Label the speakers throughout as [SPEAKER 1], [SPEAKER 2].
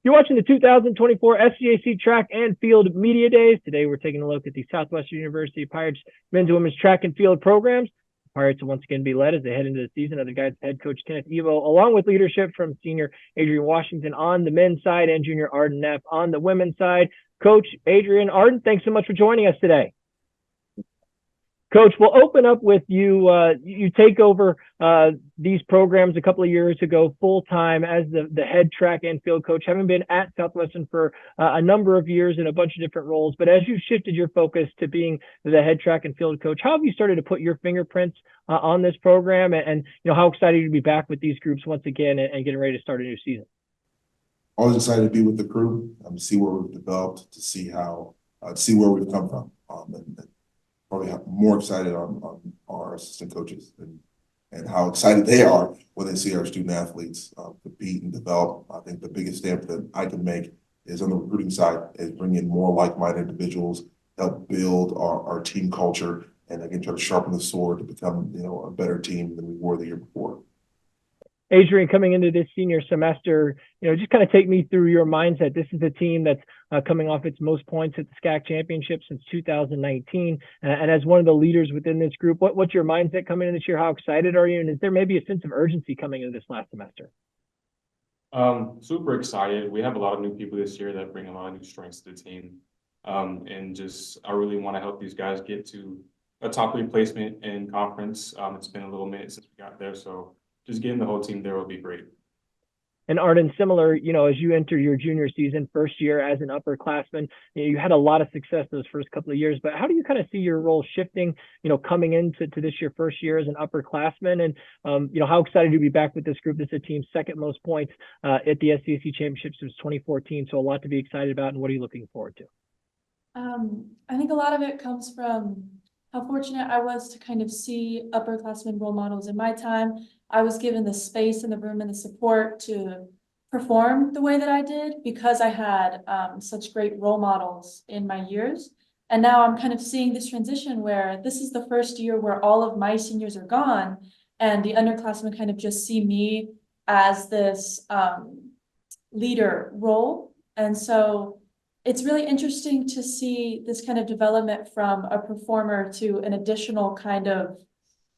[SPEAKER 1] You're watching the 2024 SCAC Track and Field Media Days. Today, we're taking a look at the Southwestern University Pirates men's and women's track and field programs. The Pirates will once again be led as they head into the season under the guidance of head coach Kenneth, Eboh, along with leadership from senior Adrian Washington on the men's side and junior Arden Neff on the women's side. Coach Adrian, Arden, thanks so much for joining us today. Coach, we'll open up with you. You take over these programs a couple of years ago full-time as the head track and field coach, having been at Southwestern for a number of years in a bunch of different roles. But as you shifted your focus to being the head track and field coach, how have you started to put your fingerprints on this program? And how excited to be back with these groups once again and getting ready to start a new season?
[SPEAKER 2] Always excited to be with the crew, to see where we've developed, to see where we've come from, and probably more excited on our assistant coaches and how excited they are when they see our student athletes compete and develop. I think the biggest stamp that I can make is on the recruiting side, is bring in more like-minded individuals, help build our team culture, and again try to sharpen the sword to become a better team than we were the year before.
[SPEAKER 1] Adrian, coming into this senior semester, just kind of take me through your mindset. This is a team that's coming off its most points at the SCAC championship since 2019. And as one of the leaders within this group, what's your mindset coming in this year? How excited are you? And is there maybe a sense of urgency coming into this last semester?
[SPEAKER 3] Super excited. We have a lot of new people this year that bring a lot of new strengths to the team. And I really want to help these guys get to a top 3 placement in conference. It's been a little minute since we got there, so just getting the whole team there will be great.
[SPEAKER 1] And Arden, similar, as you enter your junior season, first year as an upperclassman, you had a lot of success those first couple of years, but how do you kind of see your role shifting, coming into this your first year as an upperclassman? And, how excited to be back with this group? This is a team's second most points at the SCAC championship since 2014. So a lot to be excited about. And what are you looking forward to?
[SPEAKER 4] I think a lot of it comes from how fortunate I was to kind of see upperclassmen role models in my time. I was given the space and the room and the support to perform the way that I did because I had such great role models in my years. And now I'm kind of seeing this transition where this is the first year where all of my seniors are gone and the underclassmen kind of just see me as this leader role. And so it's really interesting to see this kind of development from a performer to an additional kind of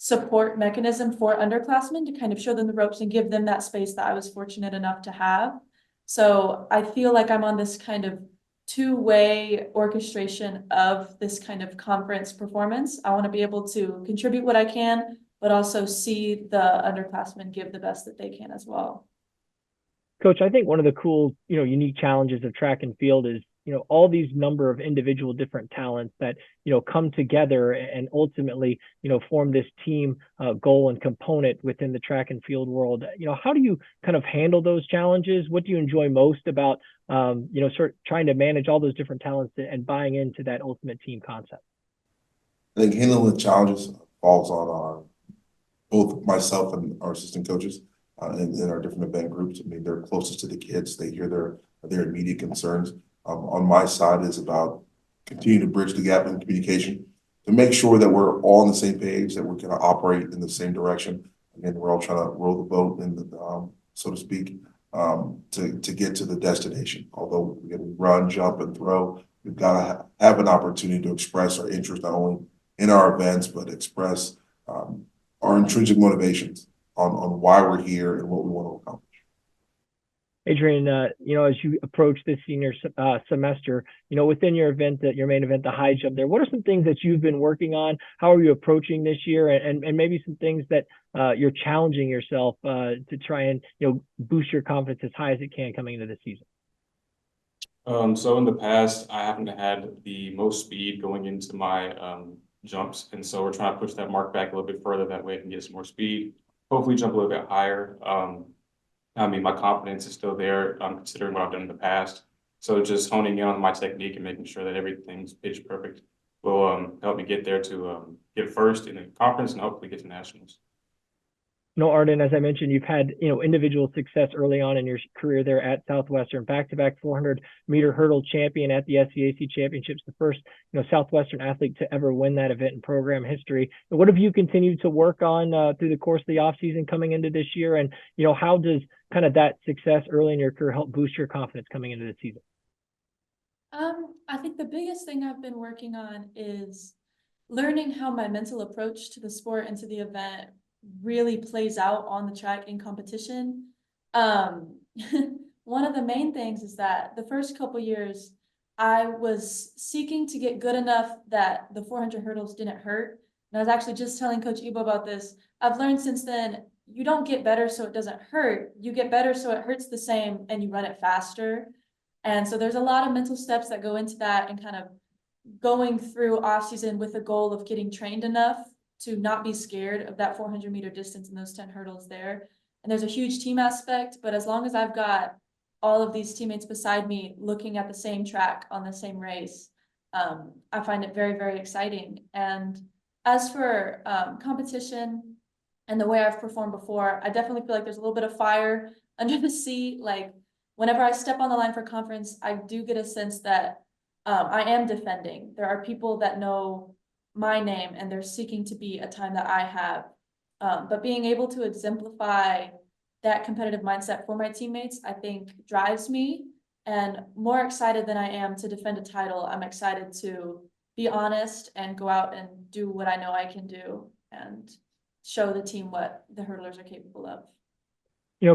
[SPEAKER 4] support mechanism for underclassmen to kind of show them the ropes and give them that space that I was fortunate enough to have. So I feel like I'm on this kind of two-way orchestration of this kind of conference performance. I want to be able to contribute what I can, but also see the underclassmen give the best that they can as well.
[SPEAKER 1] Coach, I think one of the cool, unique challenges of track and field is, all these number of individual different talents that, come together and ultimately, form this team goal and component within the track and field world. How do you kind of handle those challenges? What do you enjoy most about, sort of trying to manage all those different talents and buying into that ultimate team concept?
[SPEAKER 2] I think handling the challenges falls on both myself and our assistant coaches in our different event groups. I mean, they're closest to the kids. They hear their immediate concerns. On my side is about continuing to bridge the gap in communication to make sure that we're all on the same page, that we're going to operate in the same direction. Again, we're all trying to row the boat, so to speak, to get to the destination. Although we run, jump, and throw, we've got to have an opportunity to express our interest not only in our events, but express our intrinsic motivations on why we're here and what we want to accomplish.
[SPEAKER 1] Adrian, as you approach this senior semester, within your event, your main event, the high jump there, what are some things that you've been working on? How are you approaching this year? And maybe some things that you're challenging yourself to try and, boost your confidence as high as it can coming into the season?
[SPEAKER 3] So in the past, I haven't had the most speed going into my jumps. And so we're trying to push that mark back a little bit further. That way I can get some more speed, hopefully jump a little bit higher. I mean, my confidence is still there, considering what I've done in the past. So just honing in on my technique and making sure that everything's pitch perfect will help me get there to get first in the conference and hopefully get to nationals.
[SPEAKER 1] Arden, as I mentioned, you've had, individual success early on in your career there at Southwestern, back-to-back 400-meter hurdle champion at the SCAC championships, the first, Southwestern athlete to ever win that event in program history. What have you continued to work on through the course of the offseason coming into this year? And, how does kind of that success early in your career help boost your confidence coming into the season?
[SPEAKER 4] I think the biggest thing I've been working on is learning how my mental approach to the sport and to the event really plays out on the track in competition. One of the main things is that the first couple years I was seeking to get good enough that the 400 hurdles didn't hurt. And I was actually just telling Coach Eboh about this. I've learned since then, you don't get better so it doesn't hurt. You get better so it hurts the same and you run it faster. And so there's a lot of mental steps that go into that, and kind of going through off season with the goal of getting trained enough to not be scared of that 400-meter distance and those 10 hurdles there. And there's a huge team aspect, but as long as I've got all of these teammates beside me looking at the same track on the same race, I find it very, very exciting. And as for competition and the way I've performed before, I definitely feel like there's a little bit of fire under the seat. Like, whenever I step on the line for conference, I do get a sense that I am defending. There are people that know my name and they're seeking to be a time that I have. But being able to exemplify that competitive mindset for my teammates, I think drives me. And more excited than I am to defend a title, I'm excited to be honest and go out and do what I know I can do and show the team what the hurdlers are capable of.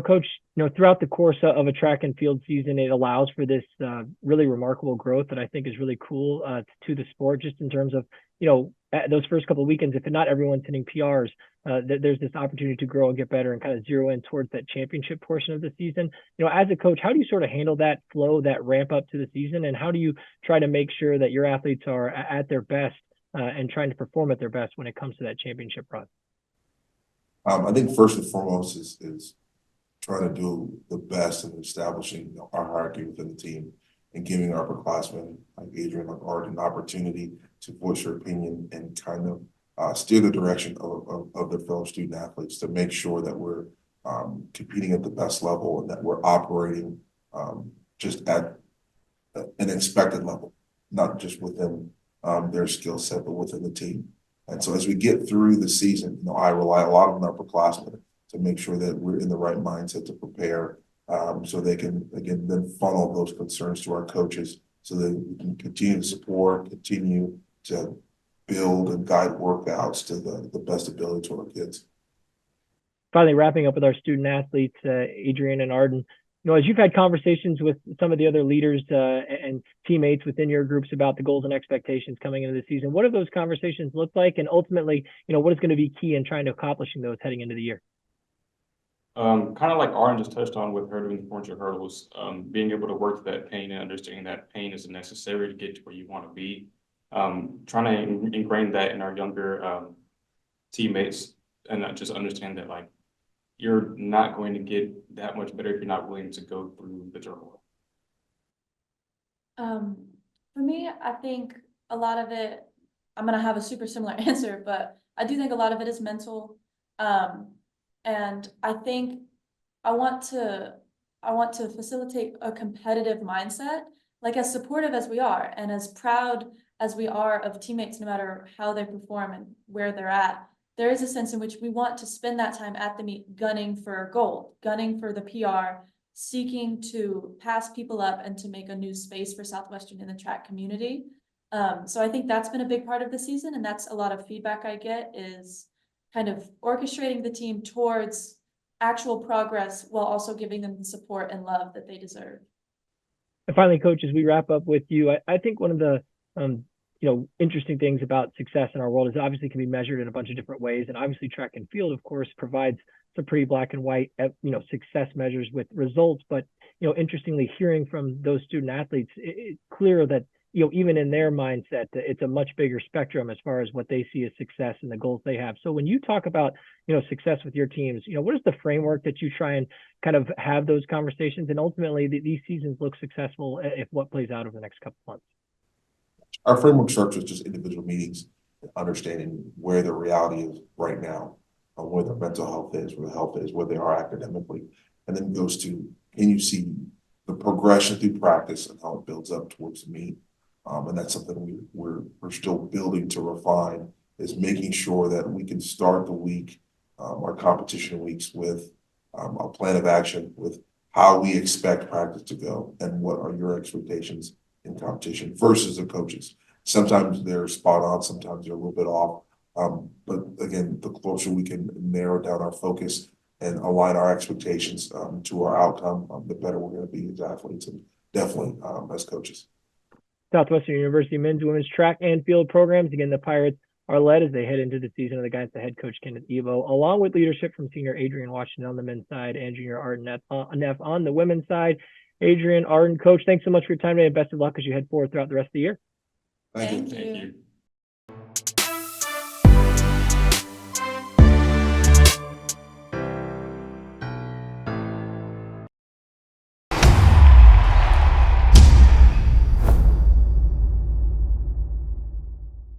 [SPEAKER 1] Coach, throughout the course of a track and field season, it allows for this really remarkable growth that I think is really cool to the sport, just in terms of, those first couple of weekends, if not everyone's hitting PRs, there's this opportunity to grow and get better and kind of zero in towards that championship portion of the season. As a coach, how do you sort of handle that flow, that ramp up to the season? And how do you try to make sure that your athletes are at their best and trying to perform at their best when it comes to that championship run?
[SPEAKER 2] I think first and foremost is trying to do the best in establishing our hierarchy within the team and giving our upperclassmen like Adrian, like Arden, an opportunity to voice their opinion and kind of steer the direction of their fellow student athletes, to make sure that we're competing at the best level and that we're operating just at an expected level, not just within their skill set, but within the team. And so as we get through the season, I rely a lot on the upperclassmen to make sure that we're in the right mindset to prepare, so they can, again, then funnel those concerns to our coaches so that we can continue to support, continue to build and guide workouts to the best ability to our kids.
[SPEAKER 1] Finally, wrapping up with our student athletes, Adrian and Arden, as you've had conversations with some of the other leaders and teammates within your groups about the goals and expectations coming into the season, what have those conversations looked like? And ultimately, what is going to be key in trying to accomplishing those heading into the year?
[SPEAKER 3] Kind of like Arden just touched on with her doing the 400 hurdles, being able to work through that pain and understanding that pain is necessary to get to where you want to be. Trying to ingrain that in our younger teammates, and not just understand that, like, you're not going to get that much better if you're not willing to go through the turmoil.
[SPEAKER 4] For me, I think a lot of it, I'm going to have a super similar answer, but I do think a lot of it is mental. And I think I want to facilitate a competitive mindset, like as supportive as we are and as proud as we are of teammates, no matter how they perform and where they're at. There is a sense in which we want to spend that time at the meet gunning for gold, gunning for the PR, seeking to pass people up and to make a new space for Southwestern in the track community. So I think that's been a big part of the season, and that's a lot of feedback I get, is kind of orchestrating the team towards actual progress while also giving them the support and love that they deserve.
[SPEAKER 1] And finally, Coach, as we wrap up with you, I think one of the interesting things about success in our world is obviously can be measured in a bunch of different ways. And obviously track and field, of course, provides some pretty black and white, success measures with results. But, interestingly, hearing from those student athletes, it's clear that, even in their mindset, it's a much bigger spectrum as far as what they see as success and the goals they have. So when you talk about, success with your teams, what is the framework that you try and kind of have those conversations? And ultimately, these seasons look successful if what plays out over the next couple of months?
[SPEAKER 2] Our framework structure is just individual meetings, understanding where the reality is right now, where their mental health is, where the health is, where they are academically, and then goes to, can you see the progression through practice and how it builds up towards the meet? And that's something we're still building to refine, is making sure that we can start the week, our competition weeks, with a plan of action, with how we expect practice to go and what are your expectations in competition versus the coaches. Sometimes they're spot on, sometimes they're a little bit off. But again, the closer we can narrow down our focus and align our expectations to our outcome, the better we're going to be as athletes and definitely as coaches.
[SPEAKER 1] Southwestern University men's and women's track and field programs. Again, the Pirates are led as they head into the season of the guys, the head coach, Kenneth Eboh, along with leadership from senior Adrian Washington on the men's side and junior Arden Neff on the women's side. Adrian, Arden, coach, thanks so much for your time today, and best of luck as you head forward throughout the rest of the year.
[SPEAKER 2] Thank you.
[SPEAKER 4] Thank you.
[SPEAKER 3] Thank you.